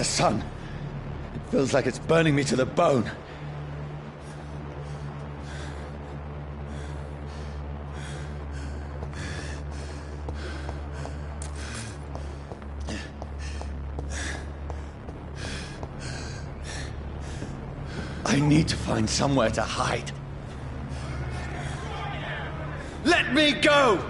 the sun. It feels like it's burning me to the bone. I need to find somewhere to hide. Let me go!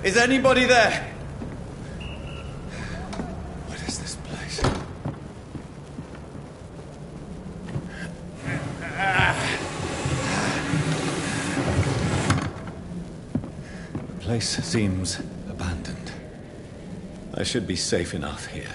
Is anybody there? What is this place? The place seems abandoned. I should be safe enough here.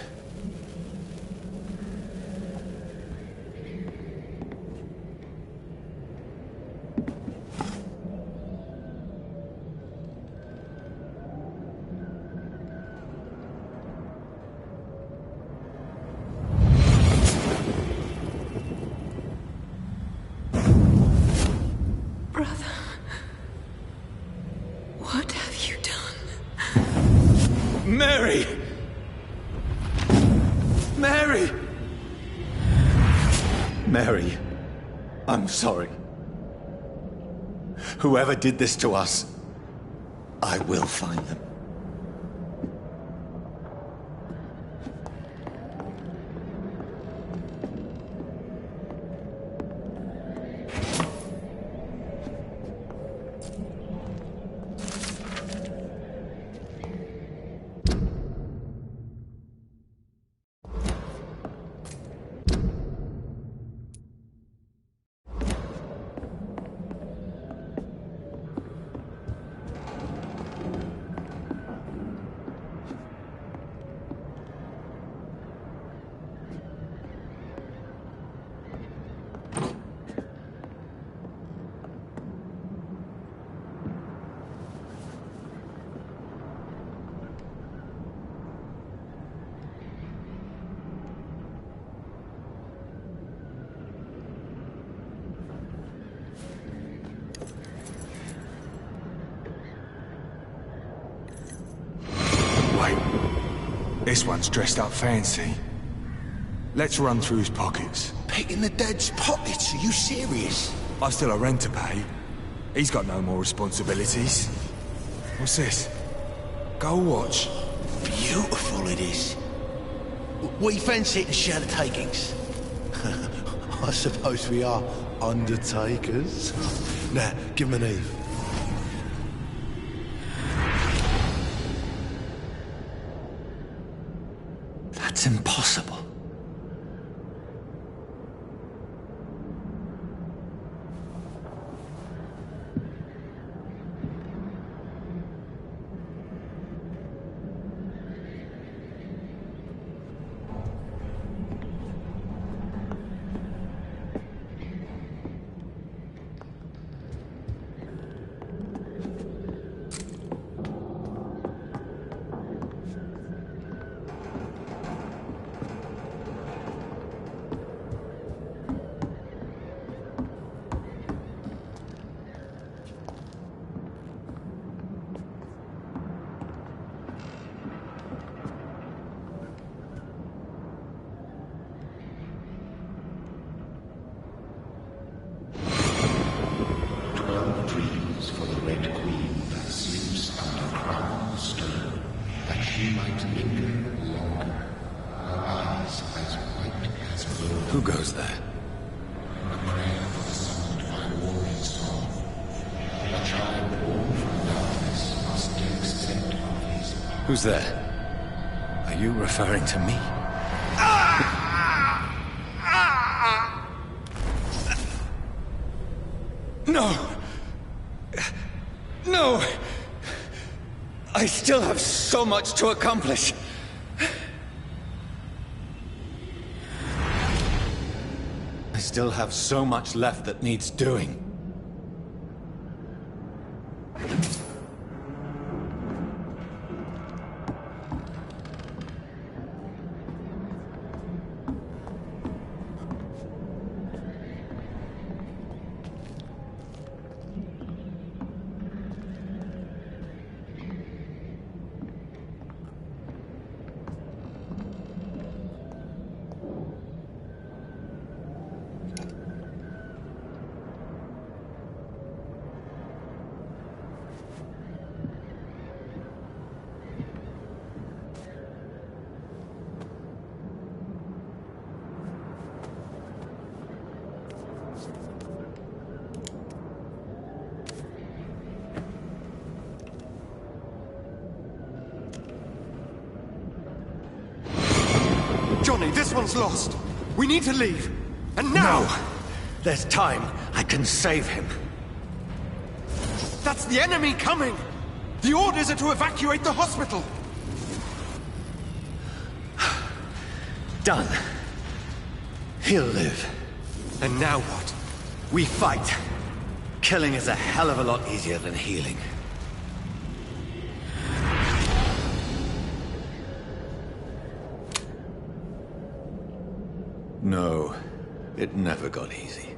Mary! Mary! Mary, I'm sorry. Whoever did this to us, I will find them. This one's dressed up fancy. Let's run through his pockets. Picking the dead's pockets? Are you serious? I've still a rent to pay. He's got no more responsibilities. What's this? Gold watch. Beautiful it is. We fancy it and share the takings. I suppose we are undertakers. Now, give him an Eve. That's impossible. Who goes there? Who's there? Are you referring to me? No! No! I still have so much to accomplish. still have so much left that needs doing. Johnny, this one's lost. We need to leave. And now! No! There's time. I can save him. That's the enemy coming! The orders are to evacuate the hospital! Done. He'll live. And now what? We fight. Killing is a hell of a lot easier than healing. No, it never got easy.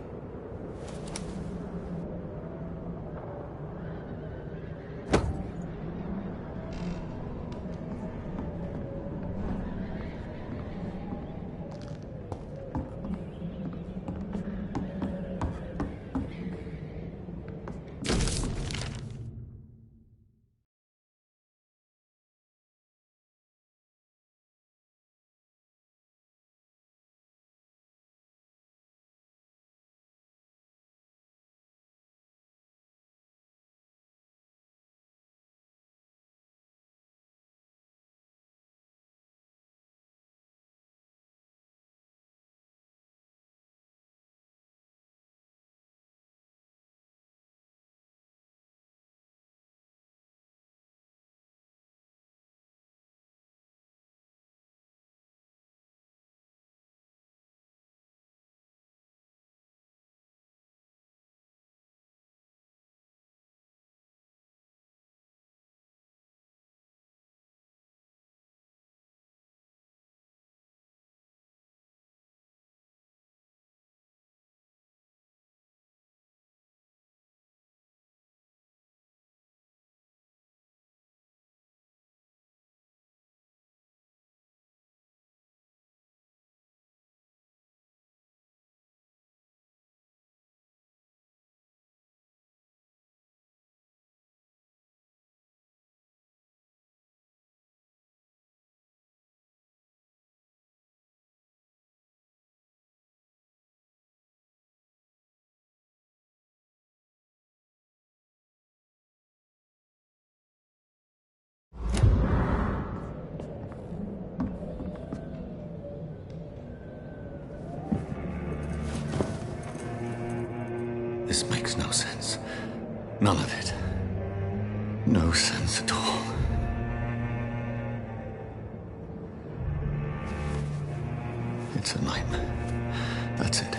This makes no sense. None of it. No sense at all. It's a nightmare. That's it.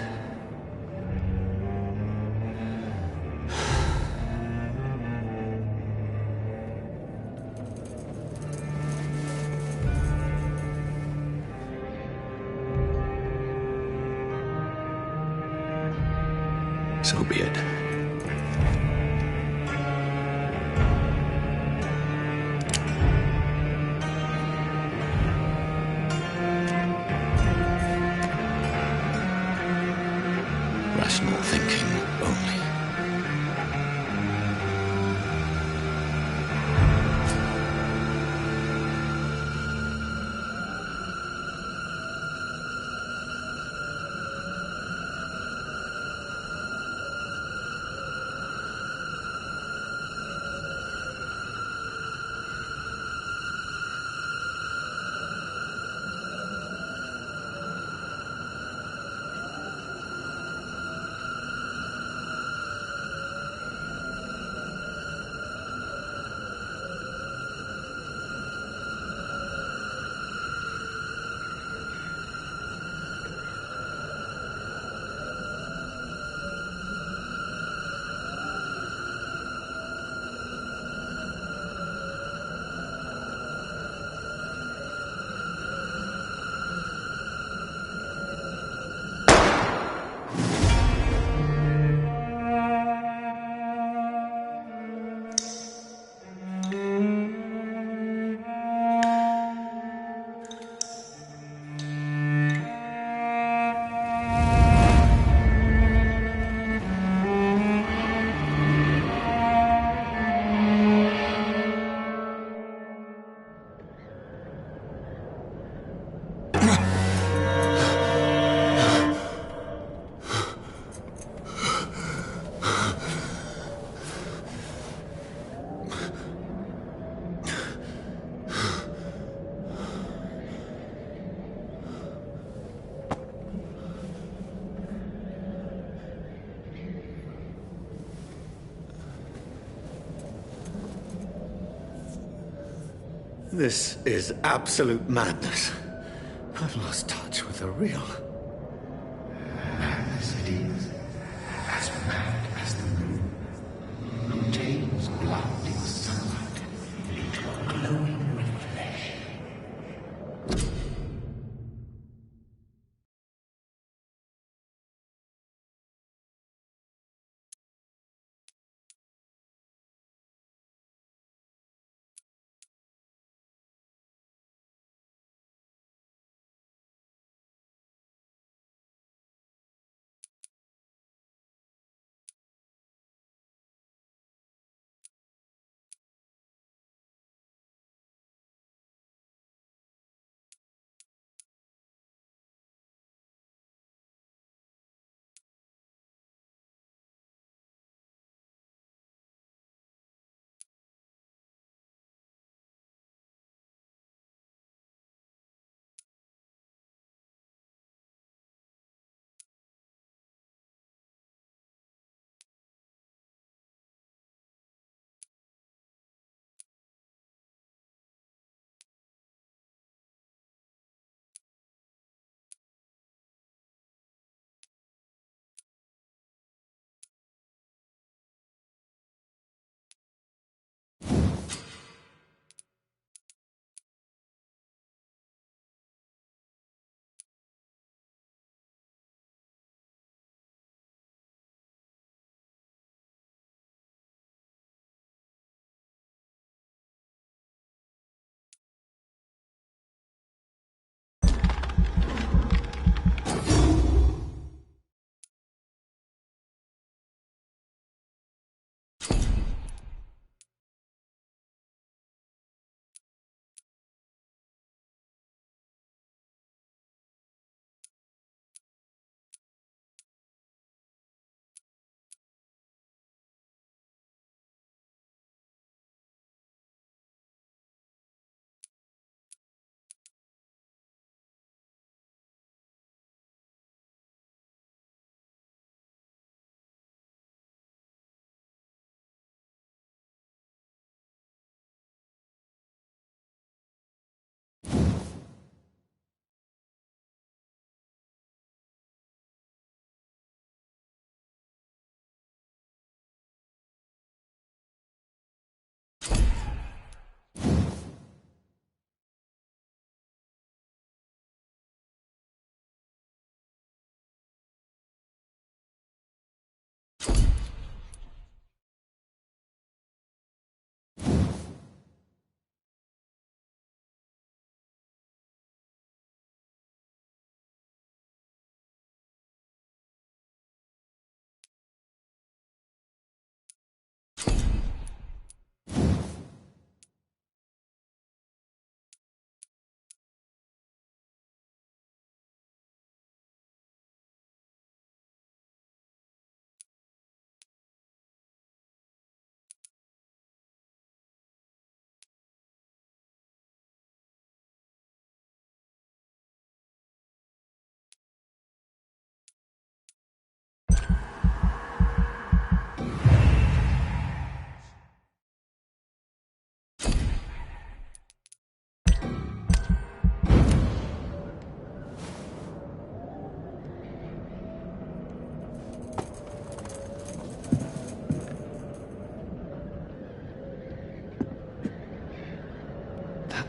So be it. Rational thinking only. This is absolute madness. I've lost touch with the real. Madness it is, as mad as the moon, contains blinding sunlight into a glowing red flesh.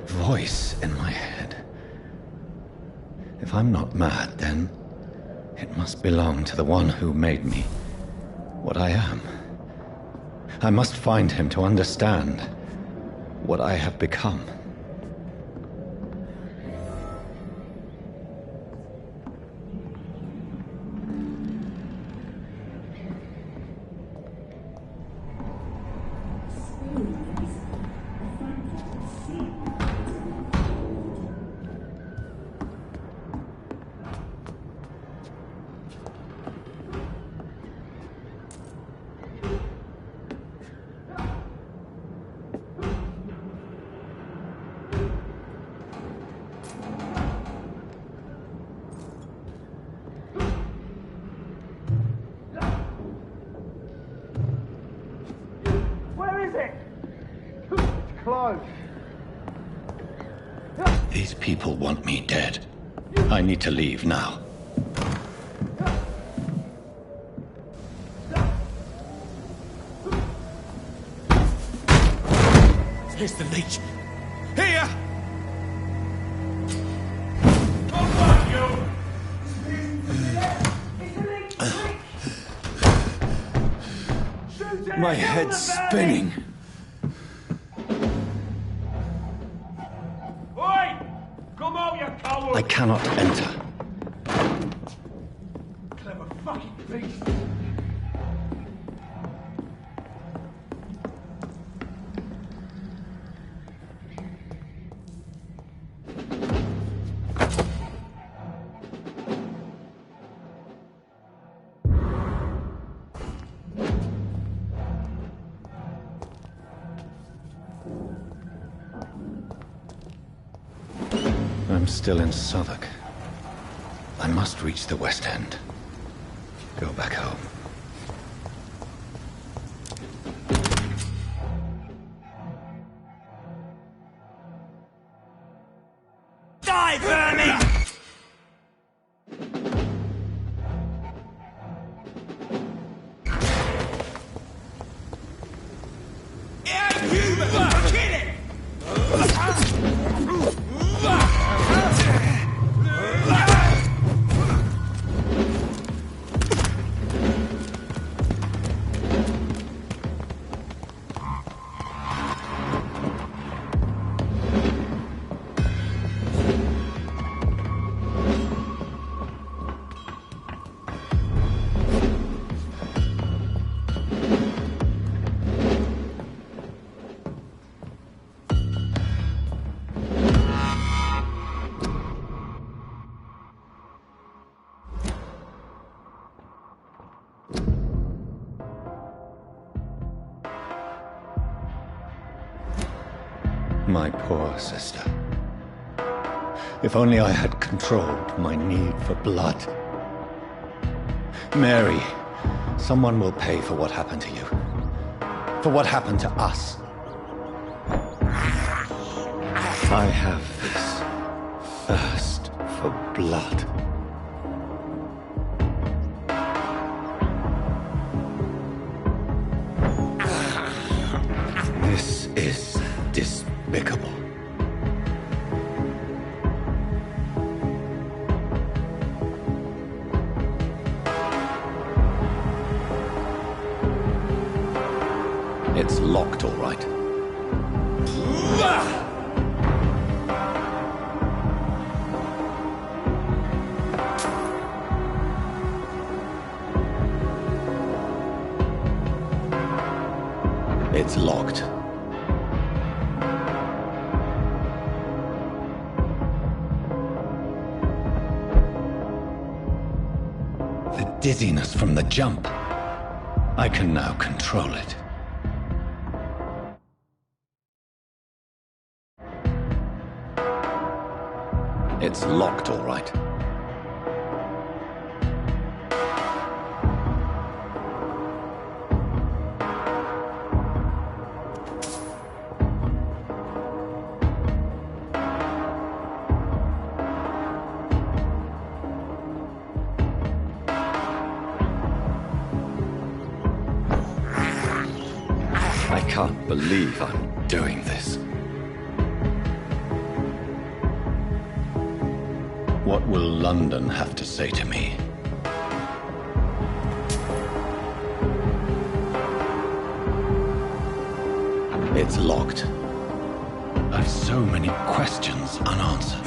Voice in my head. If I'm not mad, then it must belong to the one who made me what I am. I must find him to understand what I have become. These people want me dead. I need to leave now. Here's the leech. Here! My head's spinning. Oi! Come out, you coward! I cannot enter. Clever fucking beast! I'm still in Southwark. I must reach the West End. Go back home. Die, vermin! Yeah, you kill it! My poor sister. If only I had controlled my need for blood. Mary, someone will pay for what happened to you. For what happened to us. I have this thirst for blood. This is despicable. It's locked, all right. It's locked. The dizziness from the jump. I can now control it. It's locked, all right. I can't believe I'm doing this. What will London have to say to me? It's locked. I've so many questions unanswered.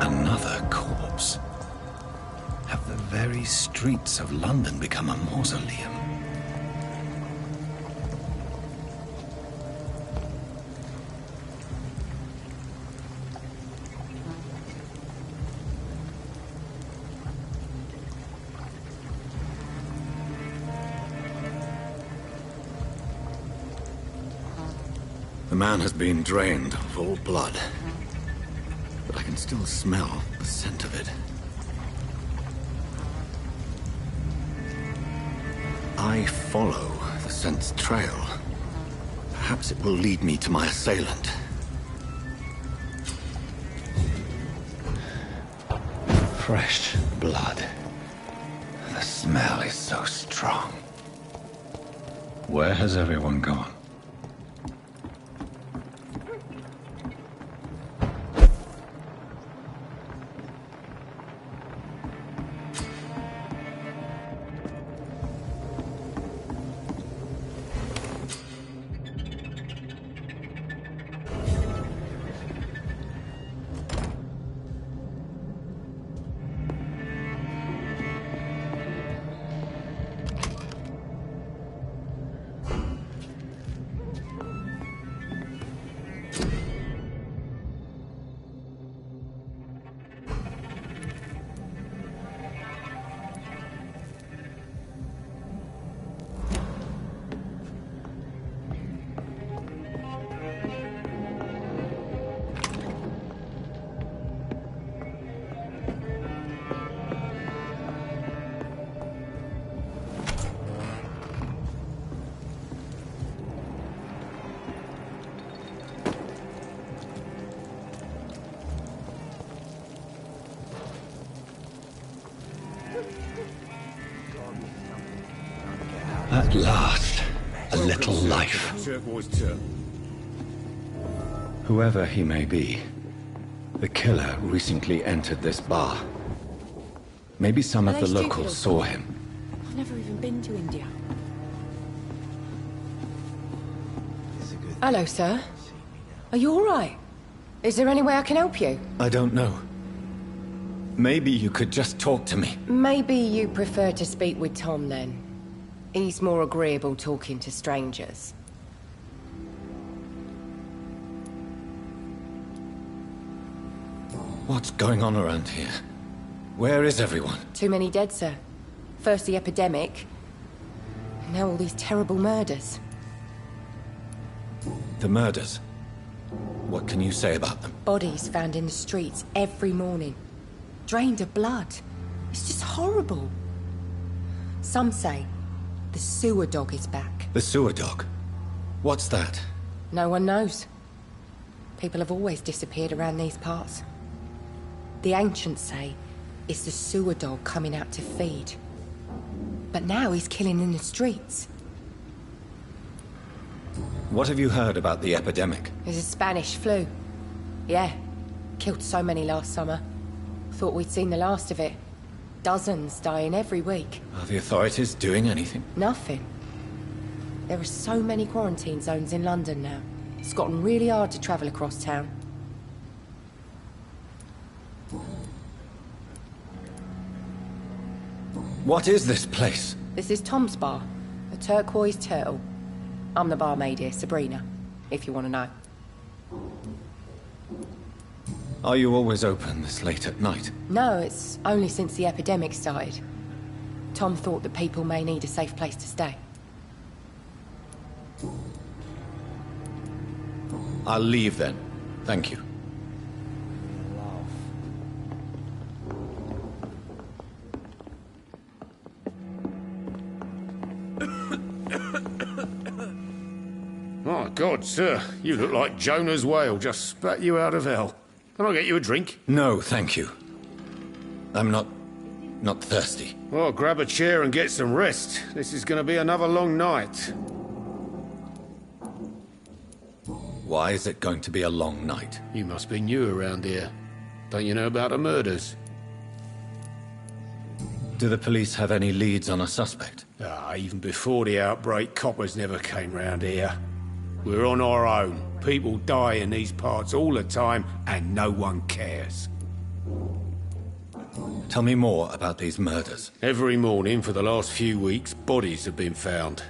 Another corpse. Have the very streets of London become a mausoleum? man has been drained of all blood. But I can still smell the scent of it. I follow the scent's trail. Perhaps it will lead me to my assailant. Fresh blood. The smell is so strong. Where has everyone gone? At last, a little life. Whoever he may be, the killer recently entered this bar. Maybe some of the locals saw him. I've never even been to India. Hello, sir. Are you all right? Is there any way I can help you? I don't know. Maybe you could just talk to me. Maybe you prefer to speak with Tom, then. He's more agreeable talking to strangers. What's going on around here? Where is everyone? Too many dead, sir. First the epidemic, now all these terrible murders. The murders? What can you say about them? Bodies found in the streets every morning. Drained of blood. It's just horrible. Some say the sewer dog is back. The sewer dog? What's that? No one knows. People have always disappeared around these parts. The ancients say it's the sewer dog coming out to feed. But now he's killing in the streets. What have you heard about the epidemic? There's a Spanish flu. Yeah. Killed so many last summer. Thought we'd seen the last of it. Dozens dying every week. Are the authorities doing anything? Nothing. There are so many quarantine zones in London now. It's gotten really hard to travel across town. What is this place? This is Tom's bar, the Turquoise Turtle. I'm the barmaid here, Sabrina, if you want to know. Are you always open this late at night? No, it's only since the epidemic started. Tom thought that people may need a safe place to stay. I'll leave then. Thank you. My God, sir, you look like Jonah's whale just spat you out of hell. Can I get you a drink? No, thank you. I'm not thirsty. Well, grab a chair and get some rest. This is going to be another long night. Why is it going to be a long night? You must be new around here. Don't you know about the murders? Do the police have any leads on a suspect? Even before the outbreak, coppers never came round here. We're on our own. People die in these parts all the time, and no one cares. Tell me more about these murders. Every morning for the last few weeks, bodies have been found.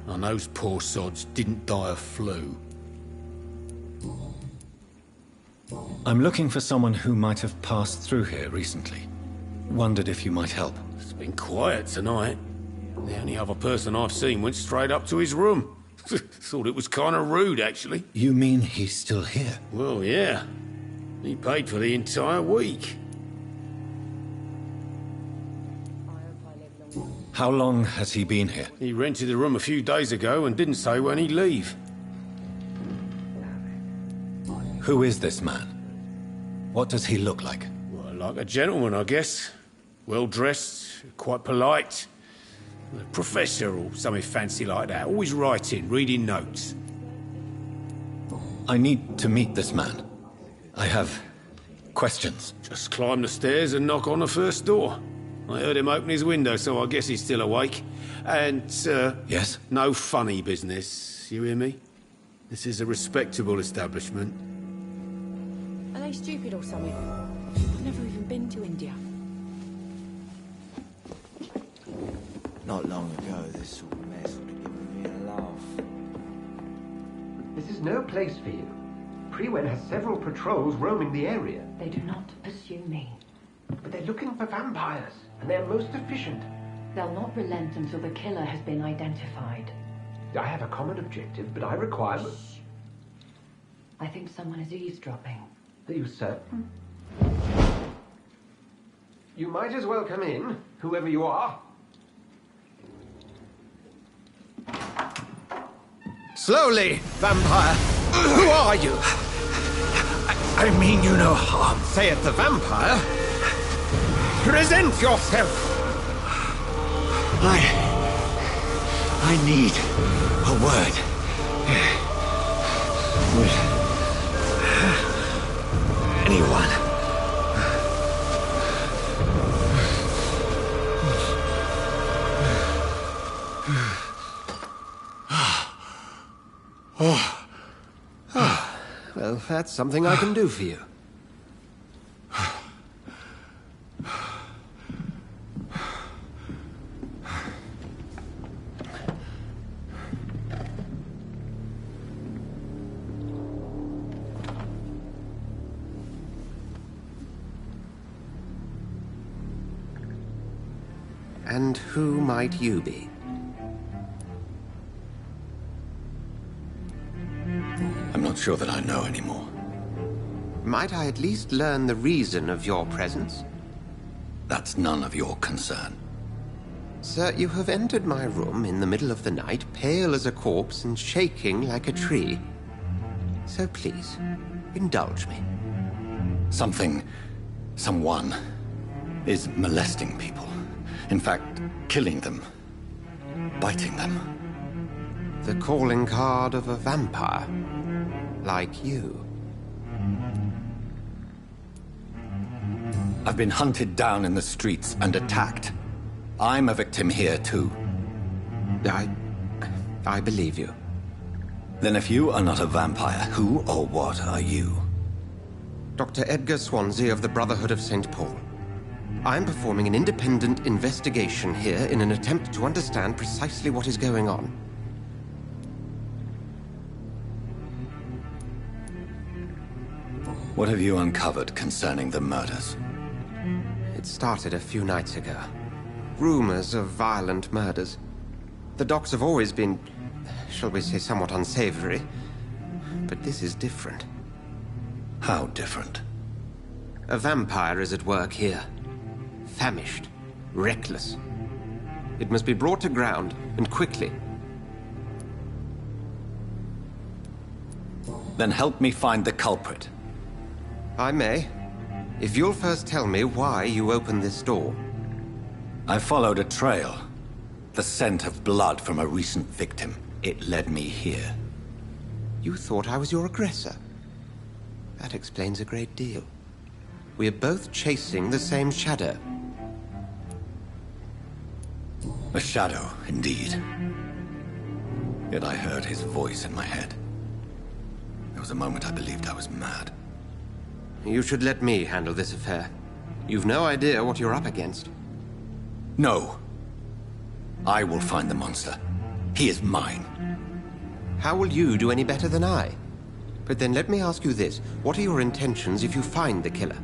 And those poor sods didn't die of flu. I'm looking for someone who might have passed through here recently. Wondered if you might help. It's been quiet tonight. The only other person I've seen went straight up to his room. Thought it was kind of rude, actually. You mean he's still here? Well, yeah. He paid for the entire week. How long has he been here? He rented the room a few days ago and didn't say when he'd leave. Who is this man? What does he look like? Well, like a gentleman, I guess. Well-dressed, quite polite. A professor or something fancy like that. Always writing, reading notes. I need to meet this man. I have questions. Just climb the stairs and knock on the first door. I heard him open his window, so I guess he's still awake. And, Yes? no funny business, you hear me? This is a respectable establishment. Are they stupid or something? I've never even been to India. Not long ago, this sort of mess would have given me a laugh. This is no place for you. Priwen has several patrols roaming the area. They do not pursue me. But they're looking for vampires, and they're most efficient. They'll not relent until the killer has been identified. I have a common objective, but I require... I think someone is eavesdropping. Are you certain? You might as well come in, whoever you are. Slowly, vampire! Who are you? I mean you no harm. Saith the vampire. Present yourself! I need a word. With anyone. Well, that's something I can do for you. And who might you be? I'm not sure that I know anymore. Might I at least learn the reason of your presence? That's none of your concern. Sir, you have entered my room in the middle of the night, pale as a corpse and shaking like a tree. So please, indulge me. Someone is molesting people. In fact, killing them. Biting them. The calling card of a vampire. Like you. I've been hunted down in the streets and attacked. I'm a victim here, too. I believe you. Then if you are not a vampire, who or what are you? Dr. Edgar Swansea of the Brotherhood of St. Paul. I'm performing an independent investigation here in an attempt to understand precisely what is going on. What have you uncovered concerning the murders? It started a few nights ago. Rumors of violent murders. The docks have always been, shall we say, somewhat unsavory. But this is different. How different? A vampire is at work here. Famished. Reckless. It must be brought to ground, and quickly. Then help me find the culprit. I may. If you'll first tell me why you opened this door. I followed a trail. The scent of blood from a recent victim. It led me here. You thought I was your aggressor. That explains a great deal. We are both chasing the same shadow. A shadow, indeed. Yet I heard his voice in my head. There was a moment I believed I was mad. You should let me handle this affair. You've no idea what you're up against. No. I will find the monster. He is mine. How will you do any better than I? But then let me ask you this. What are your intentions if you find the killer?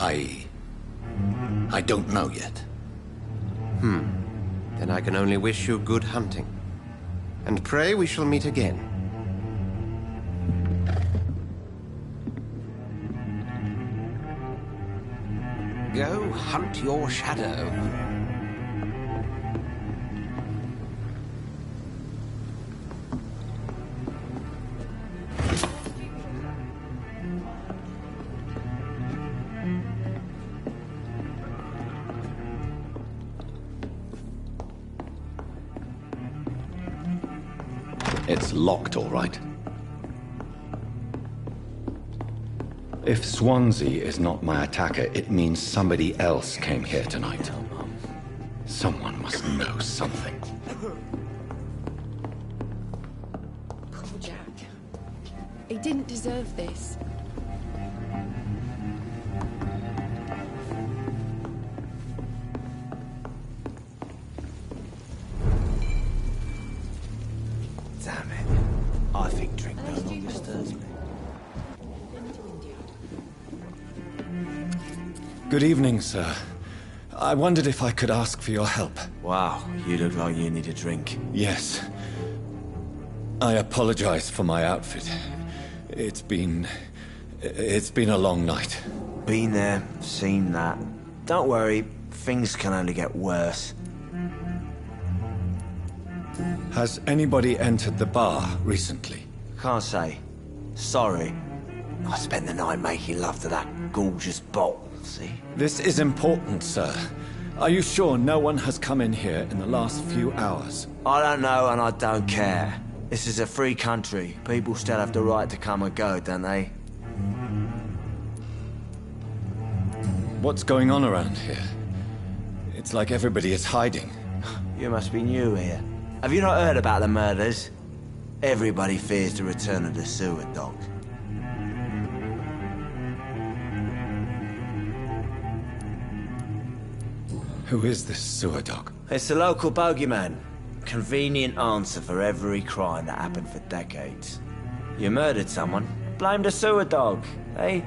I don't know yet. Then I can only wish you good hunting. And pray we shall meet again. Go hunt your shadow. It's locked, all right. If Swansea is not my attacker, it means somebody else came here tonight. Someone must know something. Poor Jack. He didn't deserve this. Damn it. I think drink no longer stirs me. Good evening, sir. I wondered if I could ask for your help. Wow, you look like you need a drink. Yes. I apologize for my outfit. It's been a long night. Been there, seen that. Don't worry, things can only get worse. Has anybody entered the bar recently? Can't say. Sorry. I spent the night making love to that gorgeous bottle, see? This is important, sir. Are you sure no one has come in here in the last few hours? I don't know and I don't care. This is a free country. People still have the right to come and go, don't they? What's going on around here? It's like everybody is hiding. You must be new here. Have you not heard about the murders? Everybody fears the return of the sewer dog. Who is this sewer dog? It's the local bogeyman. Convenient answer for every crime that happened for decades. You murdered someone, blame the sewer dog, eh?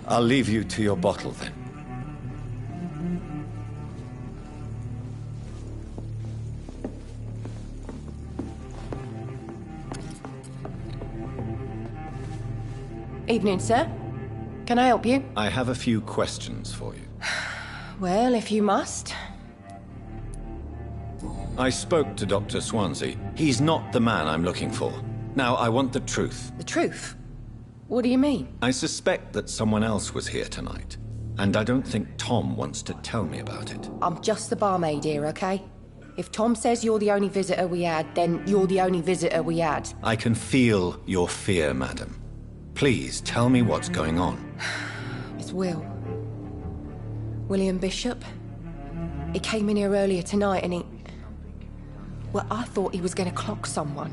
I'll leave you to your bottle then. Evening, sir. Can I help you? I have a few questions for you. Well, if you must. I spoke to Dr. Swansea. He's not the man I'm looking for. Now, I want the truth. The truth? What do you mean? I suspect that someone else was here tonight, and I don't think Tom wants to tell me about it. I'm just the barmaid here, okay? If Tom says you're the only visitor we had, then you're the only visitor we had. I can feel your fear, madam. Please, tell me what's going on. It's Will. William Bishop. He came in here earlier tonight and he... Well, I thought he was going to clock someone.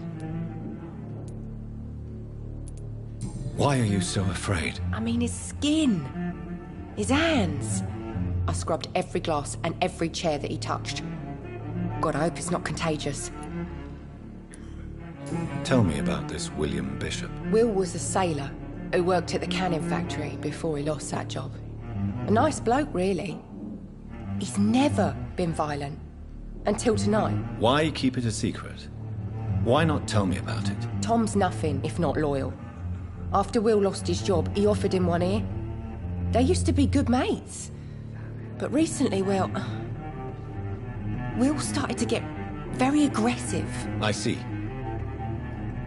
Why are you so afraid? I mean, his skin. His hands. I scrubbed every glass and every chair that he touched. God, I hope it's not contagious. Tell me about this William Bishop. Will was a sailor who worked at the canning factory before he lost that job. A nice bloke, really. He's never been violent. Until tonight. Why keep it a secret? Why not tell me about it? Tom's nothing if not loyal. After Will lost his job, he offered him one ear. They used to be good mates. But recently, well... Will started to get very aggressive. I see.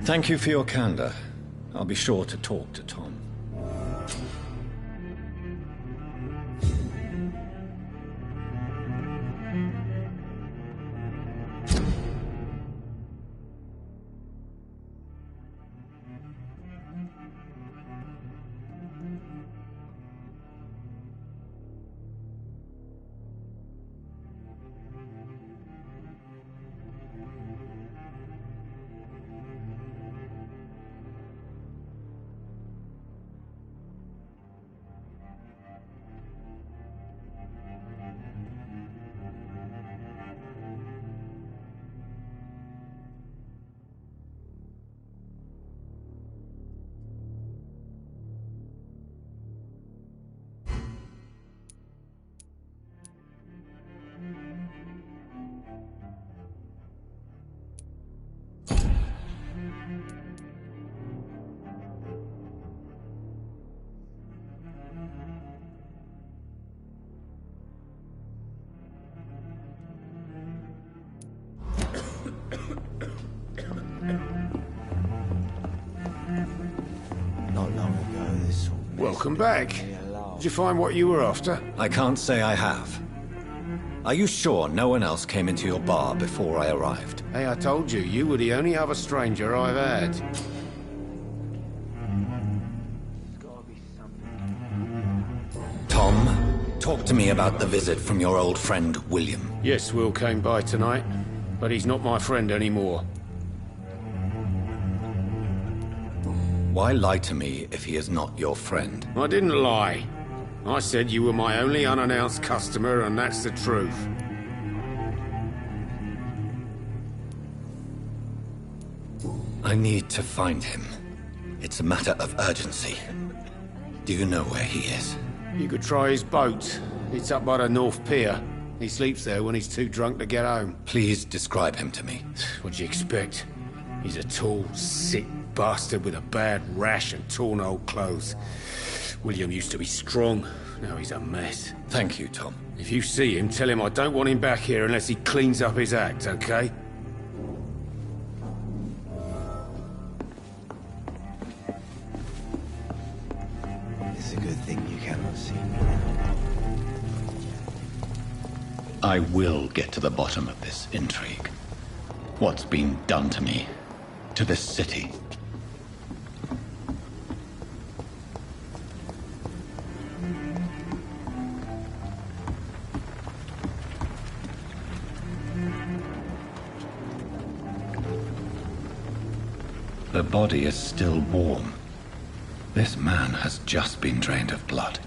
Thank you for your candor. I'll be sure to talk to Tom. Welcome back. Did you find what you were after? I can't say I have. Are you sure no one else came into your bar before I arrived? Hey, I told you, you were the only other stranger I've had. Tom, talk to me about the visit from your old friend, William. Yes, Will came by tonight, but he's not my friend anymore. Why lie to me if he is not your friend? I didn't lie. I said you were my only unannounced customer, and that's the truth. I need to find him. It's a matter of urgency. Do you know where he is? You could try his boat. It's up by the North Pier. He sleeps there when he's too drunk to get home. Please describe him to me. What'd you expect? He's a tall, sick bastard with a bad rash and torn old clothes. William used to be strong. Now he's a mess. Thank you, Tom. If you see him, tell him I don't want him back here unless he cleans up his act, okay? It's a good thing you cannot see me. I will get to the bottom of this intrigue. What's been done to me, to this city. The body is still warm. This man has just been drained of blood.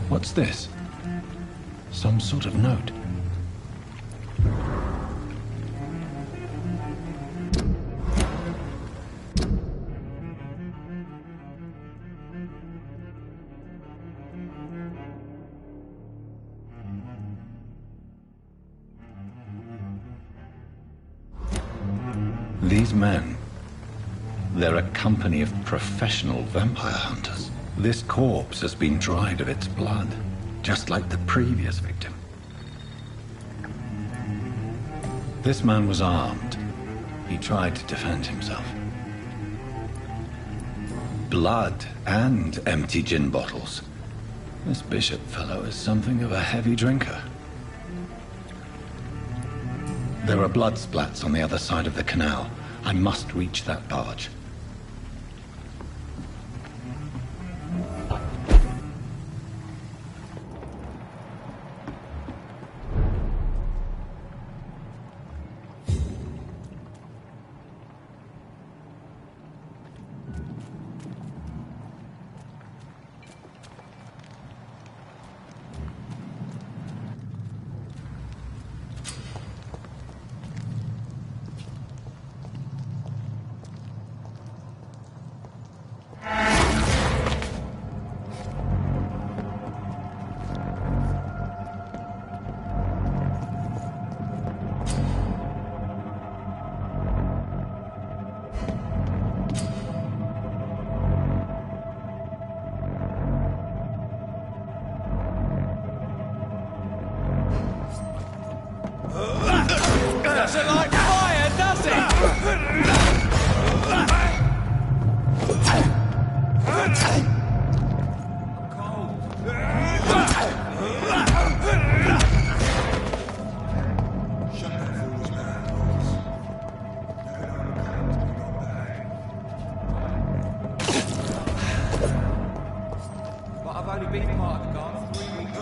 What's this? Some sort of note. These men, they're a company of professional vampire hunters. This corpse has been dried of its blood, just like the previous victim. This man was armed. He tried to defend himself. Blood and empty gin bottles. This Bishop fellow is something of a heavy drinker. There are blood splats on the other side of the canal. I must reach that barge. Doesn't like fire, does it? But I've only been part of the guard 3 weeks.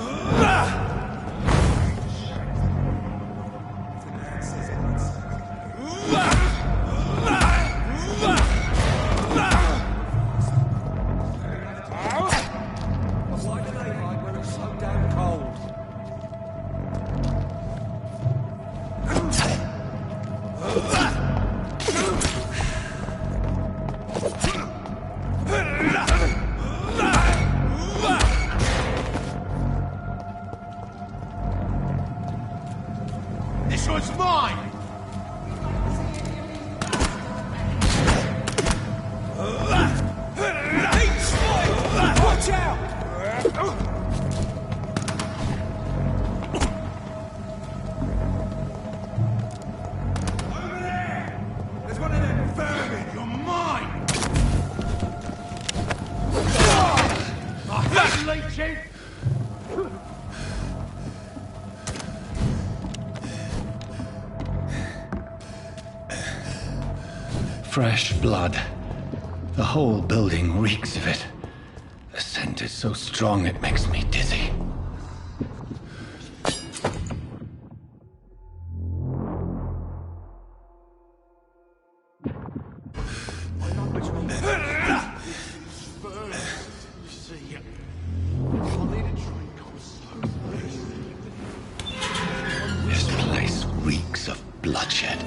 leeching! Fresh blood. The whole building reeks of it. The scent is so strong it makes me dizzy. This place reeks of bloodshed.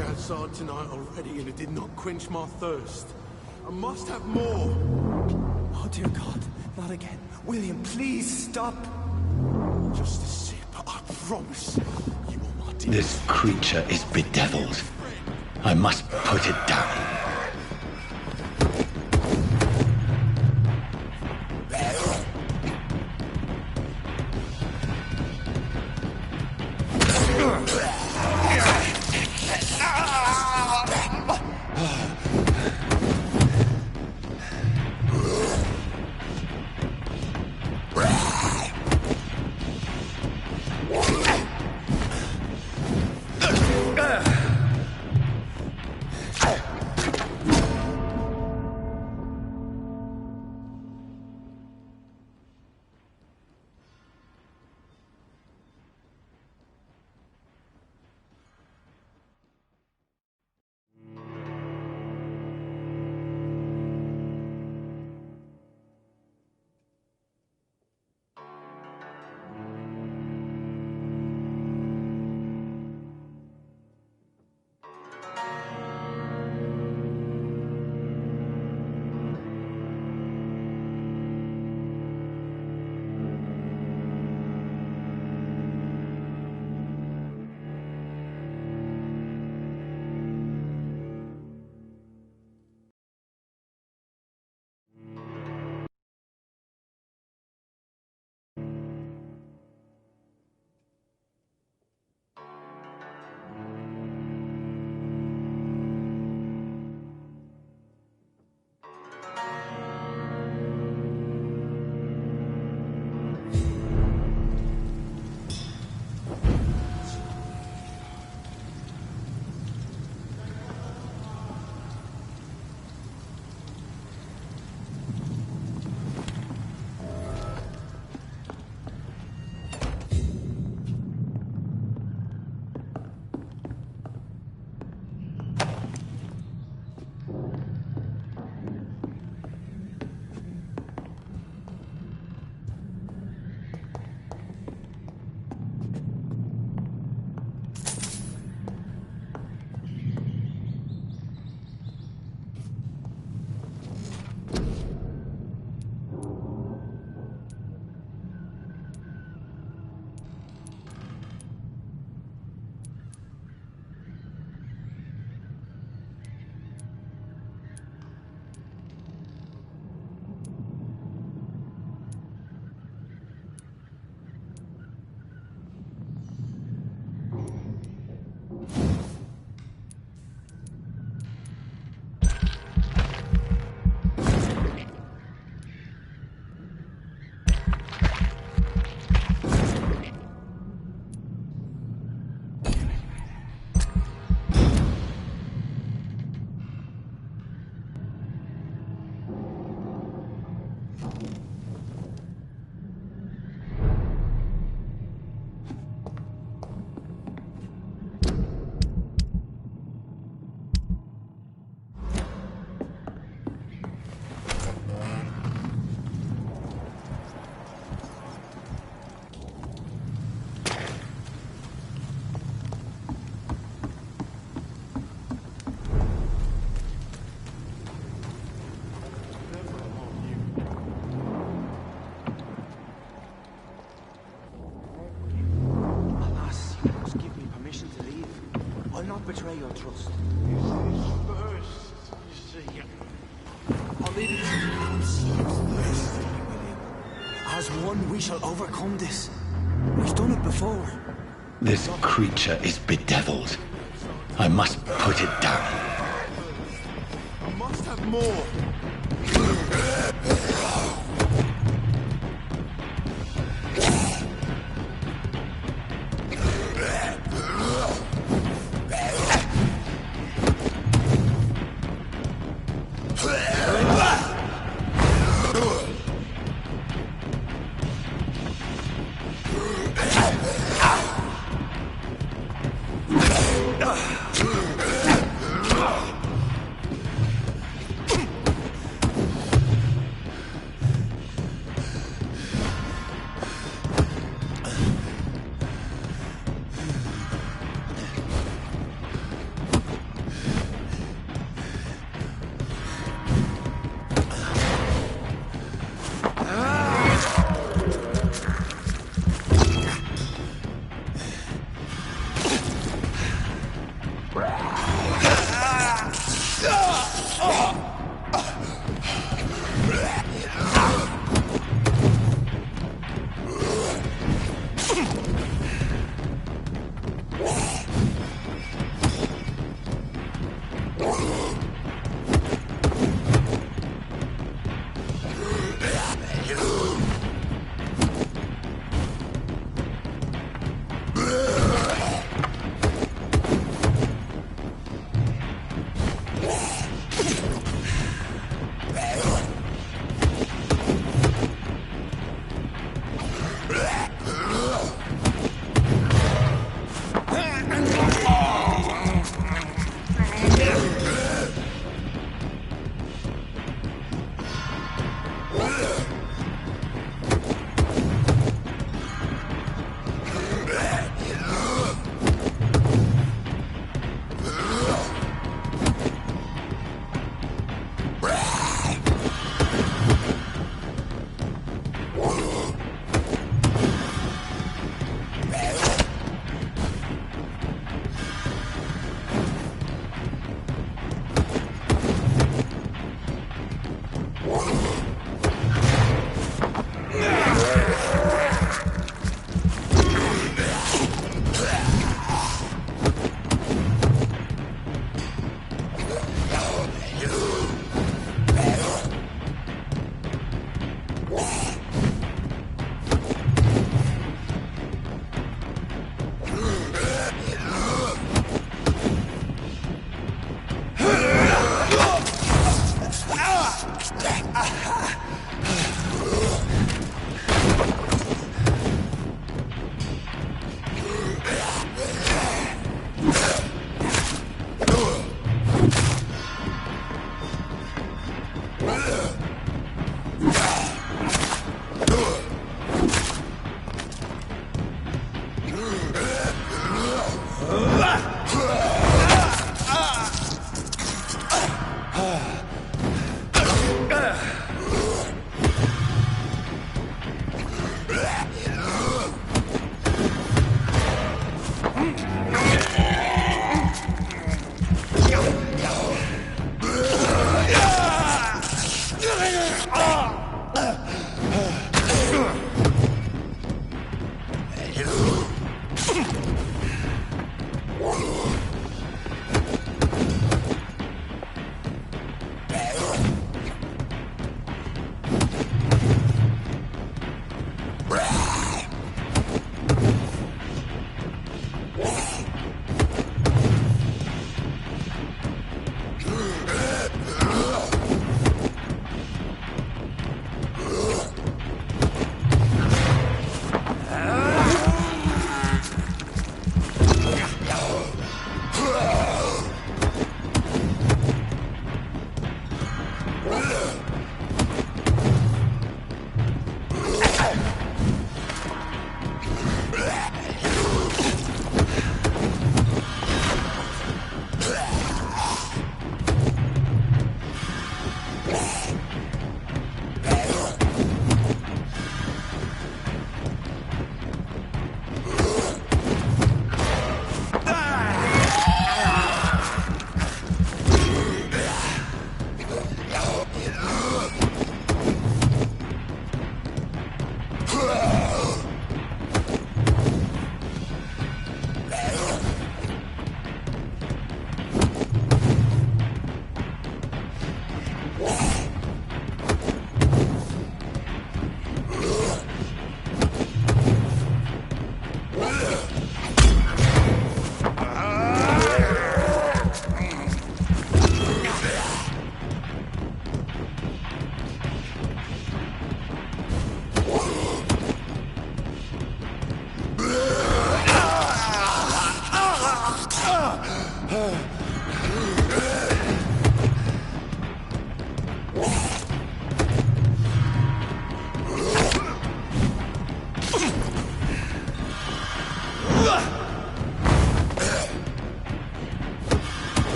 Outside tonight already, and it did not quench my thirst. I must have more. Oh, dear God, not again. William, please stop. Just a sip, I promise. You are my dear. This creature is bedeviled. I must put it down. betray your trust. First, you see, I'll leave it to you. I'm so thirsty, William. As one, we shall overcome this. We've done it before. This creature is bedeviled. I must put it down. I must have more.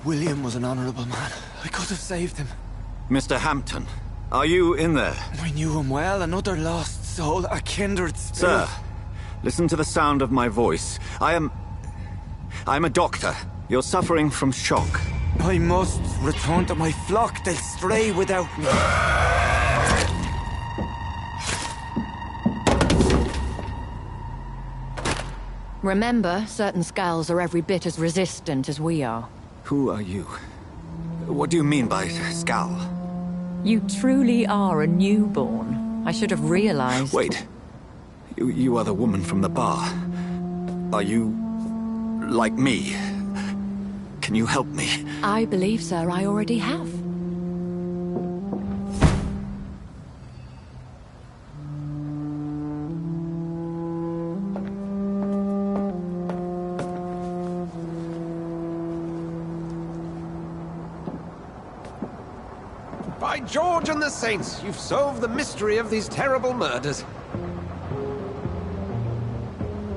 William was an honorable man. I could have saved him. Mr. Hampton, are you in there? I knew him well, another lost soul, a kindred spirit. Sir, listen to the sound of my voice. I'm a doctor. You're suffering from shock. I must return to my flock. They'll stray without me. Remember, certain skulls are every bit as resistant as we are. Who are you? What do you mean by Skal? You truly are a newborn. I should have realized. Wait. You are the woman from the bar. Are you... like me? Can you help me? I believe, sir, I already have. By George and the Saints, you've solved the mystery of these terrible murders.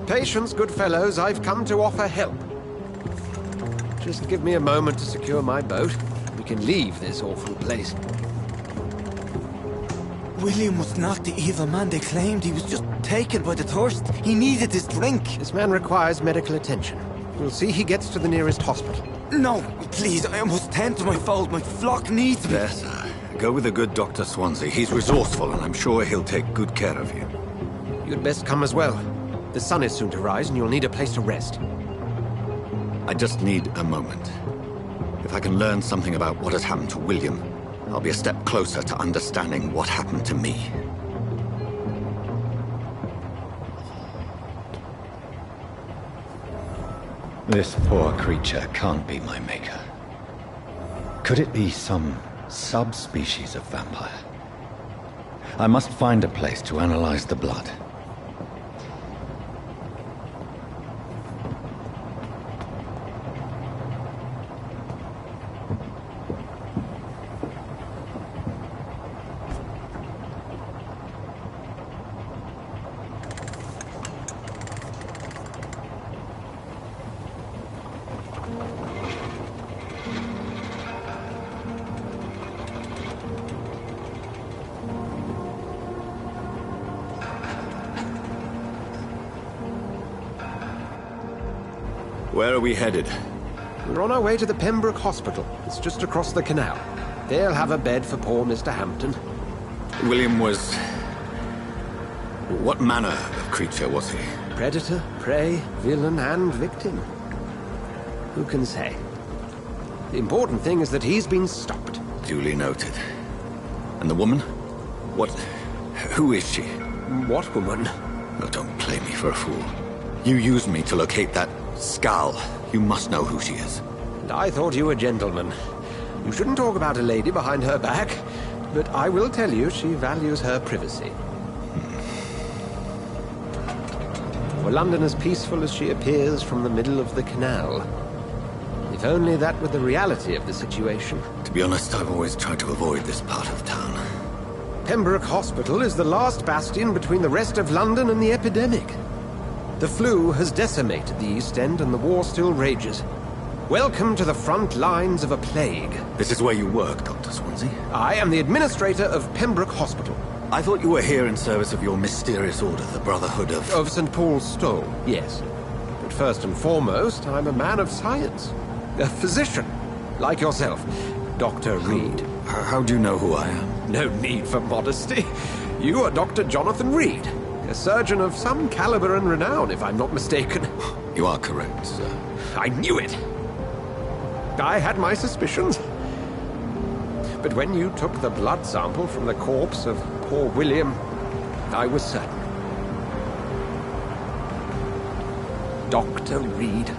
Patience, good fellows, I've come to offer help. Just give me a moment to secure my boat. We can leave this awful place. William was not the evil man they claimed. He was just taken by the thirst. He needed his drink. This man requires medical attention. We'll see he gets to the nearest hospital. No, please, I must tend to my fold. My flock needs me. There, sir. Go with the good Dr. Swansea. He's resourceful, and I'm sure he'll take good care of you. You'd best come as well. The sun is soon to rise, and you'll need a place to rest. I just need a moment. If I can learn something about what has happened to William, I'll be a step closer to understanding what happened to me. This poor creature can't be my maker. Could it be some subspecies of vampire? I must find a place to analyze the blood. Where are we headed? We're on our way to the Pembroke Hospital. It's just across the canal. They'll have a bed for poor Mr. Hampton. William was... what manner of creature was he? Predator, prey, villain, and victim. Who can say? The important thing is that he's been stopped. Duly noted. And the woman? What... who is she? What woman? Oh, don't play me for a fool. You used me to locate that Skal. You must know who she is. And I thought you a gentleman. You shouldn't talk about a lady behind her back, but I will tell you she values her privacy. Were London as peaceful as she appears from the middle of the canal? If only that were the reality of the situation. To be honest, I've always tried to avoid this part of town. Pembroke Hospital is the last bastion between the rest of London and the epidemic. The flu has decimated the East End and the war still rages. Welcome to the front lines of a plague. This is where you work, Dr. Swansea? I am the administrator of Pembroke Hospital. I thought you were here in service of your mysterious order, the Brotherhood of... Of St. Paul's Stole, yes. But first and foremost, I'm a man of science. A physician, like yourself, Dr. Reed. How do you know who I am? No need for modesty. You are Dr. Jonathan Reed, a surgeon of some caliber and renown, if I'm not mistaken. You are correct, sir. I knew it. I had my suspicions. But when you took the blood sample from the corpse of poor William, I was certain. Dr. Reed.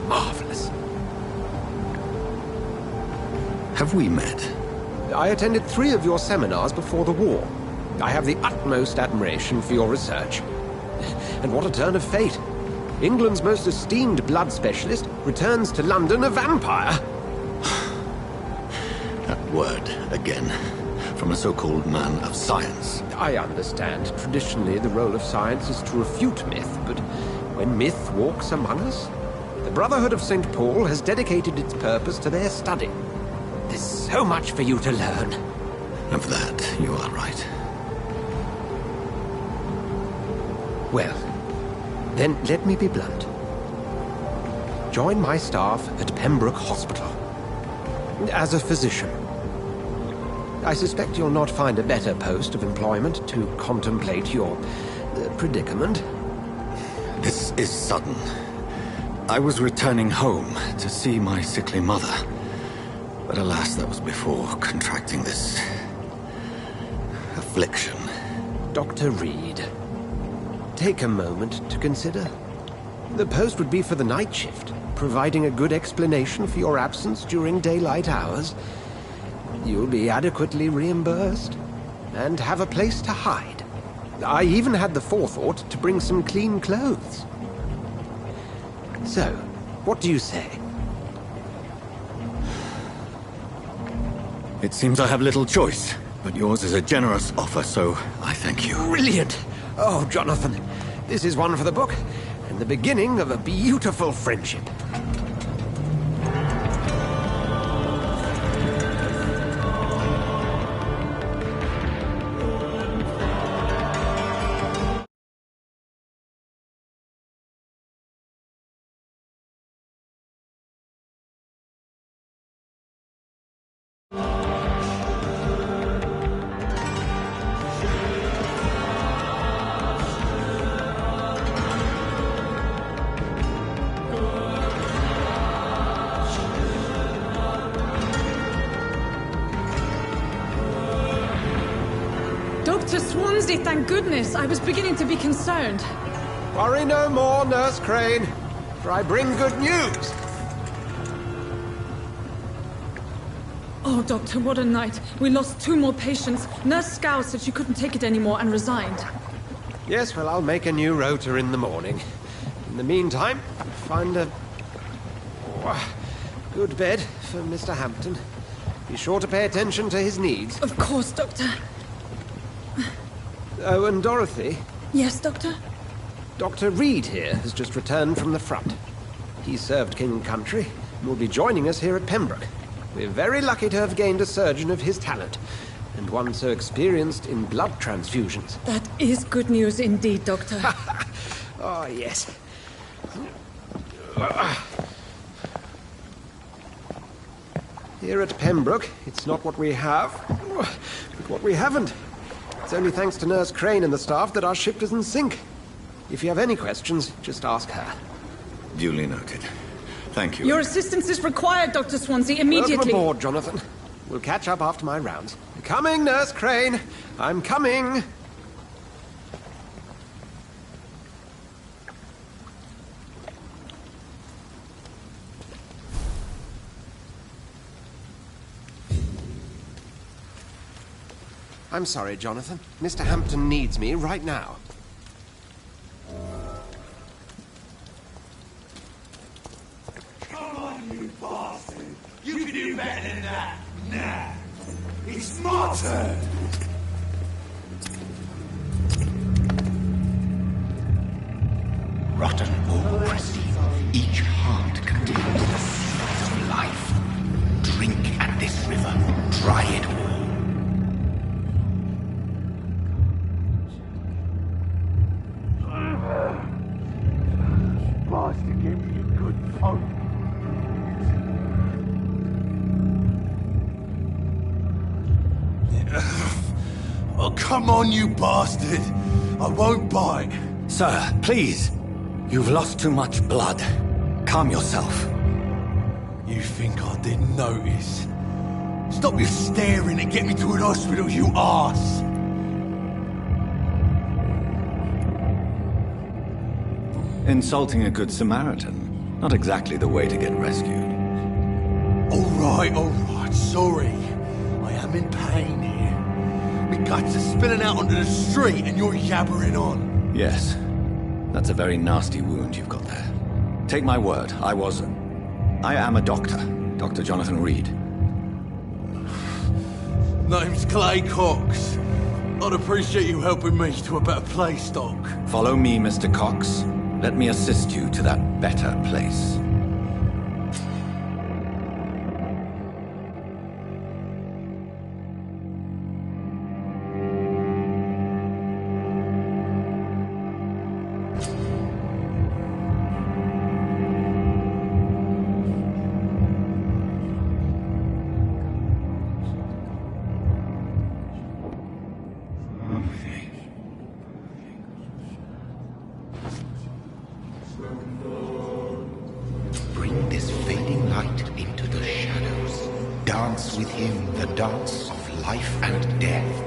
Marvelous. Have we met? I attended 3 of your seminars before the war. I have the utmost admiration for your research. And what a turn of fate. England's most esteemed blood specialist returns to London a vampire. That word, again, from a so-called man of science. I understand. Traditionally, the role of science is to refute myth, but when myth walks among us, the Brotherhood of St. Paul has dedicated its purpose to their study. There's so much for you to learn. Of that, you are right. Well, then let me be blunt. Join my staff at Pembroke Hospital. As a physician. I suspect you'll not find a better post of employment to contemplate your predicament. This is sudden. I was returning home to see my sickly mother. But alas, that was before contracting this... affliction. Dr. Reed, take a moment to consider. The post would be for the night shift, providing a good explanation for your absence during daylight hours. You'll be adequately reimbursed, and have a place to hide. I even had the forethought to bring some clean clothes. So, what do you say? It seems I have little choice, but yours is a generous offer, so I thank you. Brilliant! Oh, Jonathan, this is one for the book, and the beginning of a beautiful friendship. Dr. Swansea, thank goodness. I was beginning to be concerned. Worry no more, Nurse Crane, for I bring good news. Oh, Doctor, what a night. We lost 2 more patients. Nurse Scow said she couldn't take it anymore and resigned. Yes, well, I'll make a new rota in the morning. In the meantime, find a good bed for Mr. Hampton. Be sure to pay attention to his needs. Of course, Doctor. Oh, and Dorothy? Yes, Doctor? Dr. Reed here has just returned from the front. He served King and Country and will be joining us here at Pembroke. We're very lucky to have gained a surgeon of his talent, and one so experienced in blood transfusions. That is good news indeed, Doctor. Oh, yes. Here at Pembroke, it's not what we have, but what we haven't. It's only thanks to Nurse Crane and the staff that our ship doesn't sink. If you have any questions, just ask her. Duly noted. Thank you. Your assistance is required, Dr. Swansea, immediately. Welcome aboard, Jonathan. We'll catch up after my rounds. Coming, Nurse Crane. I'm coming. I'm sorry, Jonathan. Mr. Hampton needs me right now. Come on, you bastard! You can do better than that! Nah! It's my turn! rotten or pristine, each heart contains the seeds of life. Drink at this river, dry it all. Bastard gave me a good poke. Oh, come on, you bastard! I won't bite. Sir, please. You've lost too much blood. Calm yourself. You think I didn't notice? Stop your staring and get me to an hospital, you arse! Insulting a good Samaritan. Not exactly the way to get rescued. Alright, sorry. I am in pain here. My guts are spilling out onto the street and you're yabbering on. Yes. That's a very nasty wound you've got there. Take my word, I am a doctor. Dr. Jonathan Reed. Name's Clay Cox. I'd appreciate you helping me to a better place, Doc. Follow me, Mr. Cox. Let me assist you to that better place. Bring this fading light into the shadows. Dance with him the dance of life and death.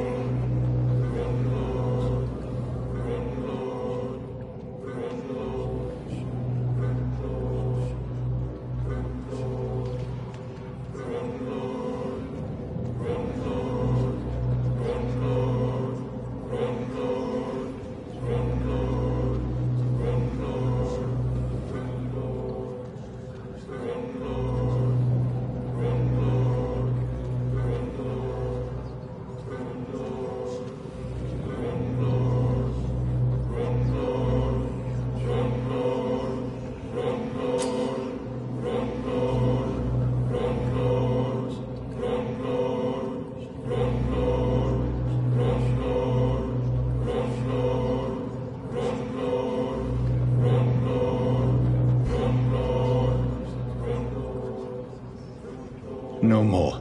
No more.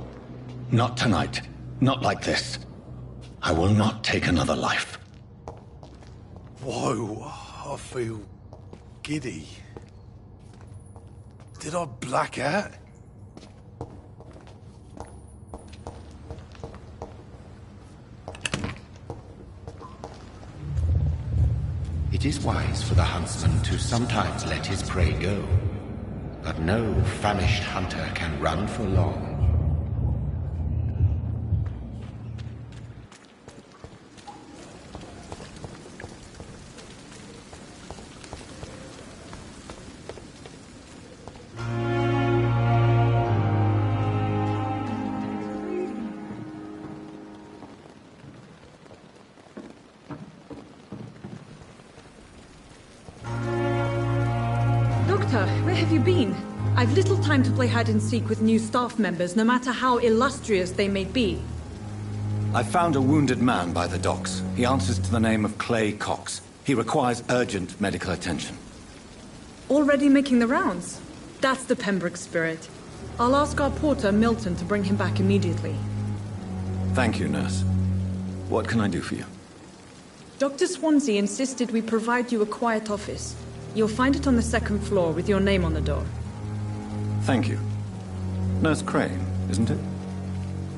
Not tonight. Not like this. I will not take another life. Whoa, I feel giddy. Did I black out? It is wise for the huntsman to sometimes let his prey go. But no famished hunter can run for long. Doctor, where have you been? I've little time to play hide-and-seek with new staff members, no matter how illustrious they may be. I found a wounded man by the docks. He answers to the name of Clay Cox. He requires urgent medical attention. Already making the rounds? That's the Pembroke spirit. I'll ask our porter, Milton, to bring him back immediately. Thank you, nurse. What can I do for you? Dr. Swansea insisted we provide you a quiet office. You'll find it on the second floor with your name on the door. Thank you. Nurse Crane, isn't it?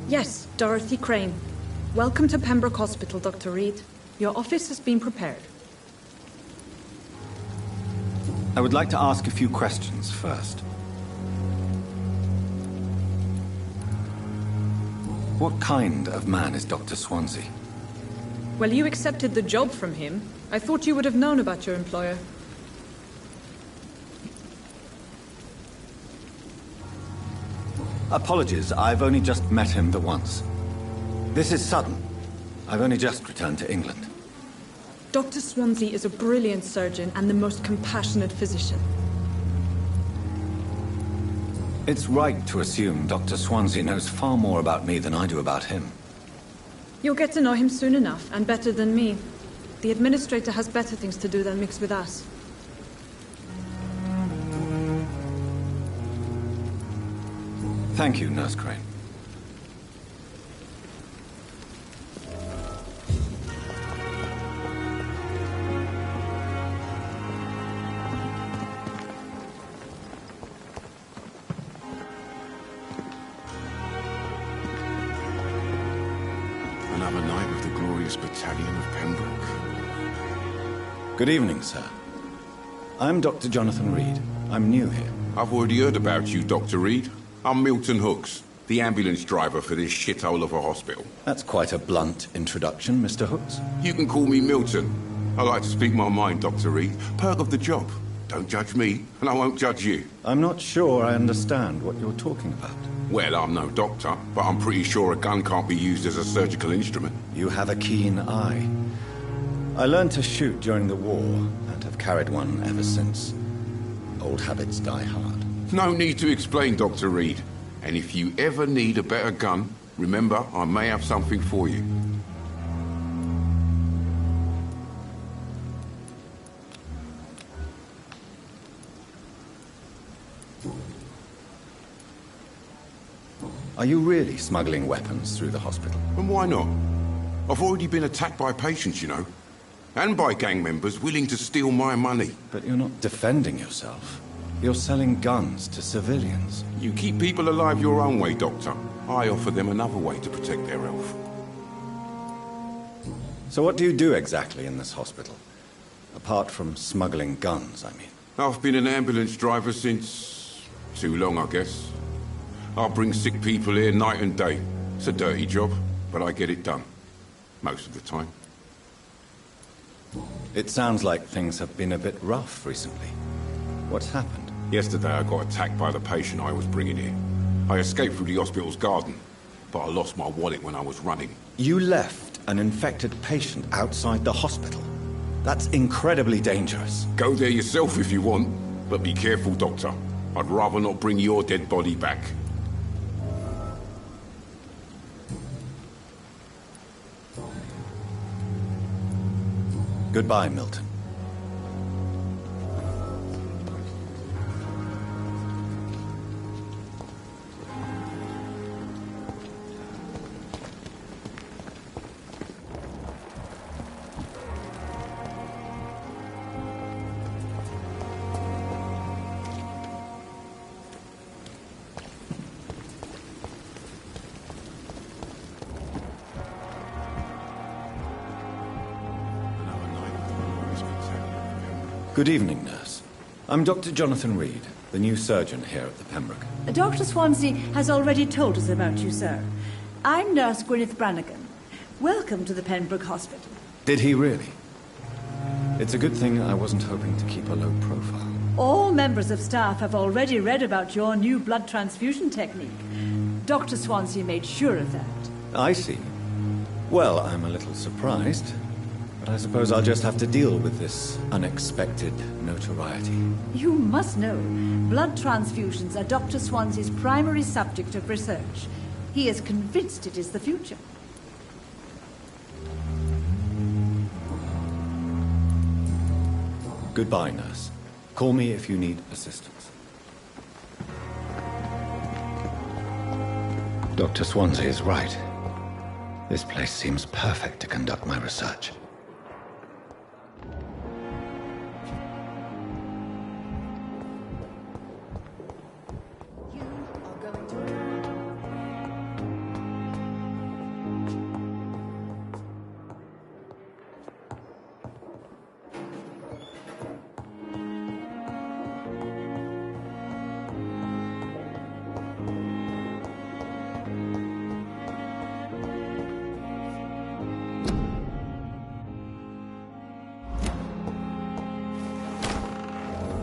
Yes, Dorothy Crane. Welcome to Pembroke Hospital, Dr. Reed. Your office has been prepared. I would like to ask a few questions first. What kind of man is Dr. Swansea? Well, you accepted the job from him. I thought you would have known about your employer. Apologies, I've only just met him the once. This is sudden. I've only just returned to England. Dr. Swansea is a brilliant surgeon and the most compassionate physician. It's right to assume Dr. Swansea knows far more about me than I do about him. You'll get to know him soon enough, and better than me. The administrator has better things to do than mix with us. Thank you, Nurse Crane. Another night with the glorious battalion of Pembroke. Good evening, sir. I'm Dr. Jonathan Reed. I'm new here. I've already heard about you, Dr. Reed. I'm Milton Hooks, the ambulance driver for this shithole of a hospital. That's quite a blunt introduction, Mr. Hooks. You can call me Milton. I like to speak my mind, Dr. Reed. Perk of the job. Don't judge me, and I won't judge you. I'm not sure I understand what you're talking about. Well, I'm no doctor, but I'm pretty sure a gun can't be used as a surgical instrument. You have a keen eye. I learned to shoot during the war, and have carried one ever since. Old habits die hard. No need to explain, Dr. Reed. And if you ever need a better gun, remember, I may have something for you. Are you really smuggling weapons through the hospital? And why not? I've already been attacked by patients, you know. And by gang members willing to steal my money. But you're not defending yourself. You're selling guns to civilians. You keep people alive your own way, Doctor. I offer them another way to protect their health. So what do you do exactly in this hospital? Apart from smuggling guns, I mean. I've been an ambulance driver since... too long, I guess. I bring sick people here night and day. It's a dirty job, but I get it done. Most of the time. It sounds like things have been a bit rough recently. What's happened? Yesterday I got attacked by the patient I was bringing here. I escaped through the hospital's garden, but I lost my wallet when I was running. You left an infected patient outside the hospital? That's incredibly dangerous. Go there yourself if you want, but be careful, Doctor. I'd rather not bring your dead body back. Goodbye, Milton. Good evening, nurse. I'm Dr. Jonathan Reed, the new surgeon here at the Pembroke. Dr. Swansea has already told us about you, sir. I'm Nurse Gwyneth Brannigan. Welcome to the Pembroke Hospital. Did he really? It's a good thing I wasn't hoping to keep a low profile. All members of staff have already read about your new blood transfusion technique. Dr. Swansea made sure of that. I see. Well, I'm a little surprised. But I suppose I'll just have to deal with this unexpected notoriety. You must know, blood transfusions are Dr. Swansea's primary subject of research. He is convinced it is the future. Goodbye, nurse. Call me if you need assistance. Dr. Swansea is right. This place seems perfect to conduct my research.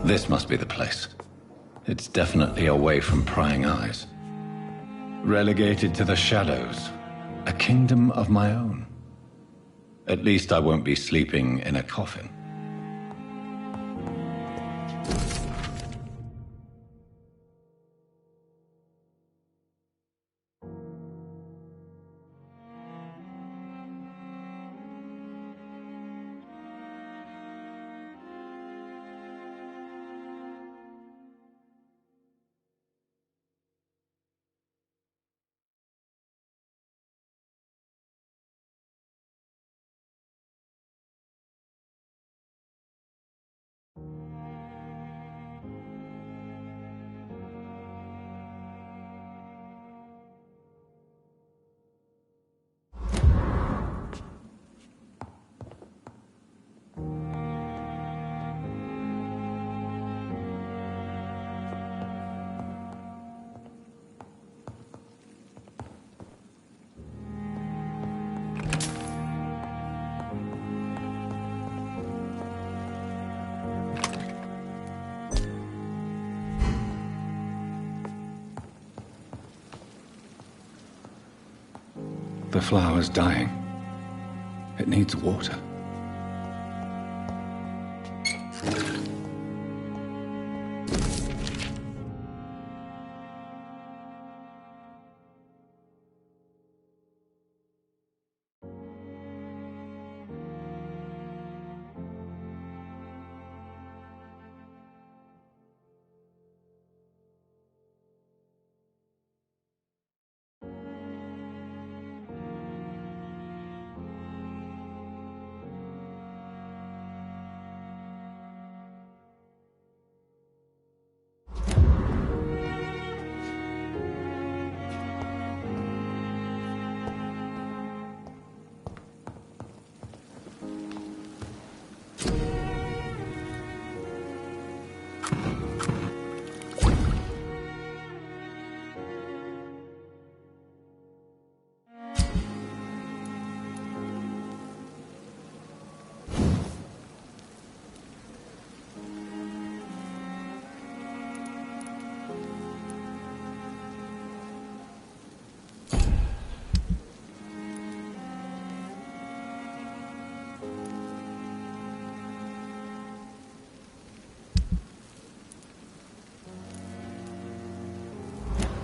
This must be the place. It's definitely away from prying eyes. Relegated to the shadows. A kingdom of my own. At least I won't be sleeping in a coffin. The flower's dying. It needs water.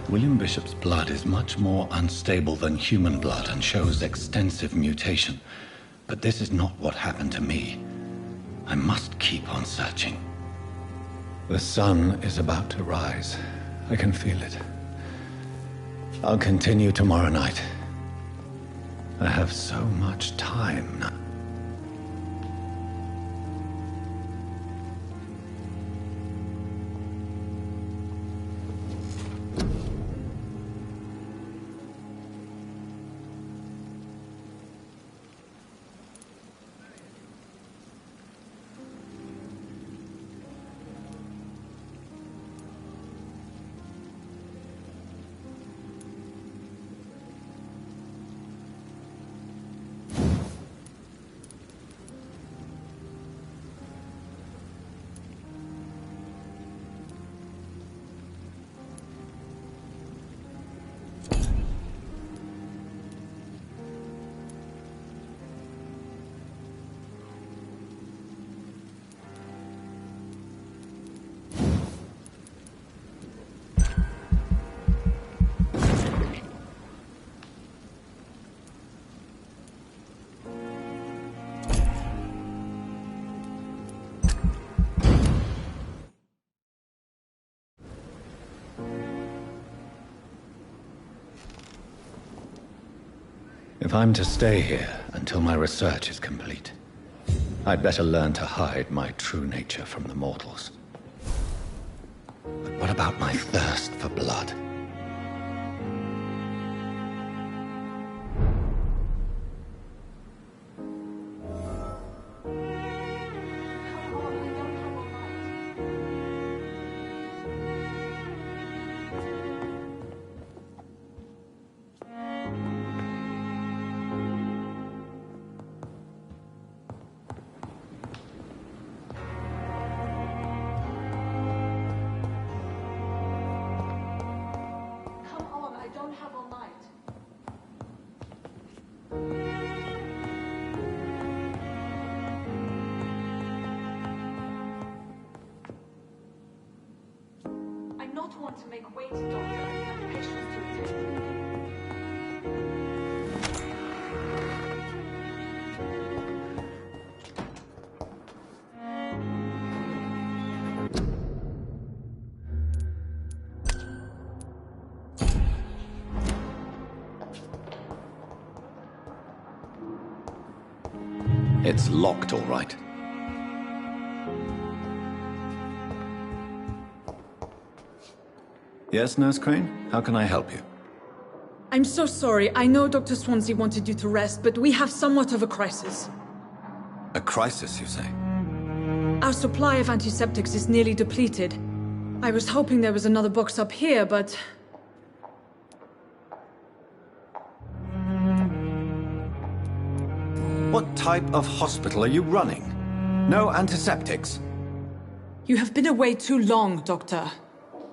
William Bishop's blood is much more unstable than human blood and shows extensive mutation. But this is not what happened to me. I must keep on searching. The sun is about to rise. I can feel it. I'll continue tomorrow night. I have so much time now. If I'm to stay here until my research is complete, I'd better learn to hide my true nature from the mortals. But what about my thirst for blood? not one to make waiting doctor and patients to attend. It's locked, all right. Yes, Nurse Crane? How can I help you? I'm so sorry. I know Dr. Swansea wanted you to rest, but we have somewhat of a crisis. A crisis, you say? Our supply of antiseptics is nearly depleted. I was hoping there was another box up here, but... What type of hospital are you running? No antiseptics? You have been away too long, Doctor.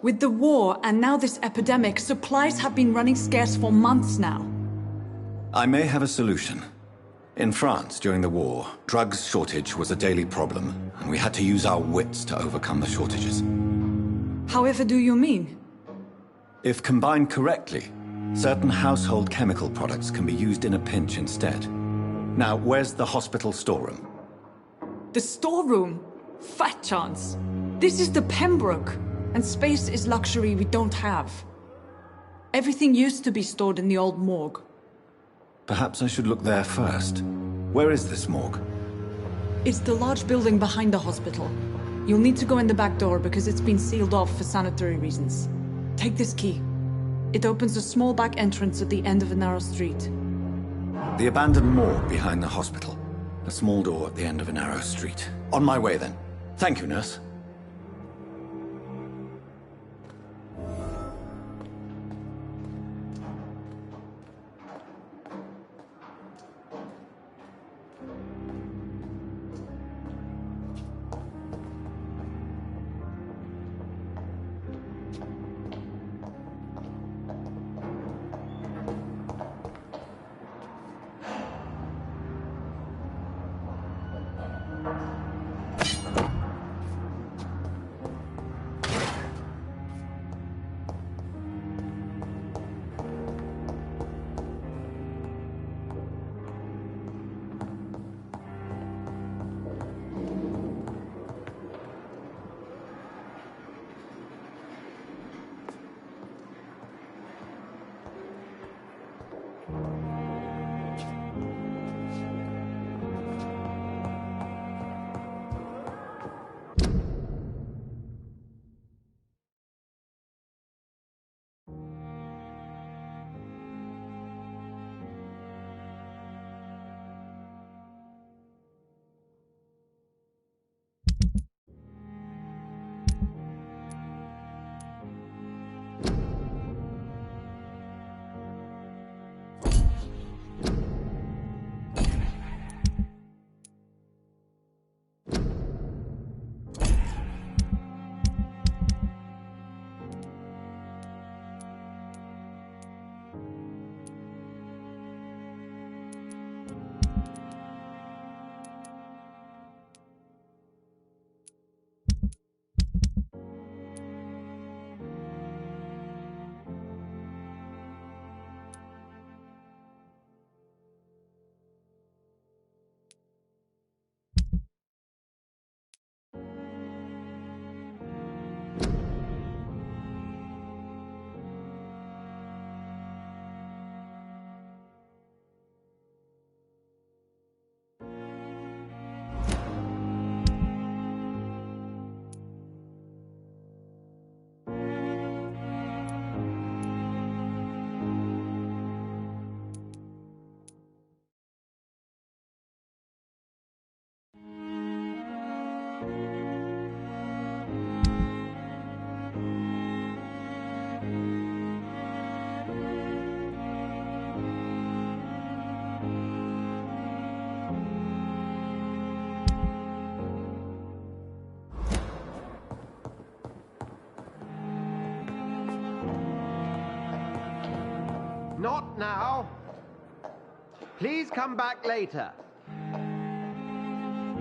With the war and now this epidemic, supplies have been running scarce for months now. I may have a solution. In France, during the war, drugs shortage was a daily problem, and we had to use our wits to overcome the shortages. However do you mean? If combined correctly, certain household chemical products can be used in a pinch instead. Now, where's the hospital storeroom? The storeroom? Fat chance. This is the Pembroke, and space is luxury we don't have. Everything used to be stored in the old morgue. Perhaps I should look there first. Where is this morgue? It's the large building behind the hospital. You'll need to go in the back door because it's been sealed off for sanitary reasons. Take this key. It opens a small back entrance at the end of a narrow street. The abandoned morgue behind the hospital. A small door at the end of a narrow street. On my way, then. Thank you, nurse. Not now. Please come back later.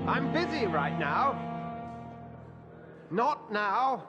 I'm busy right now. Not now.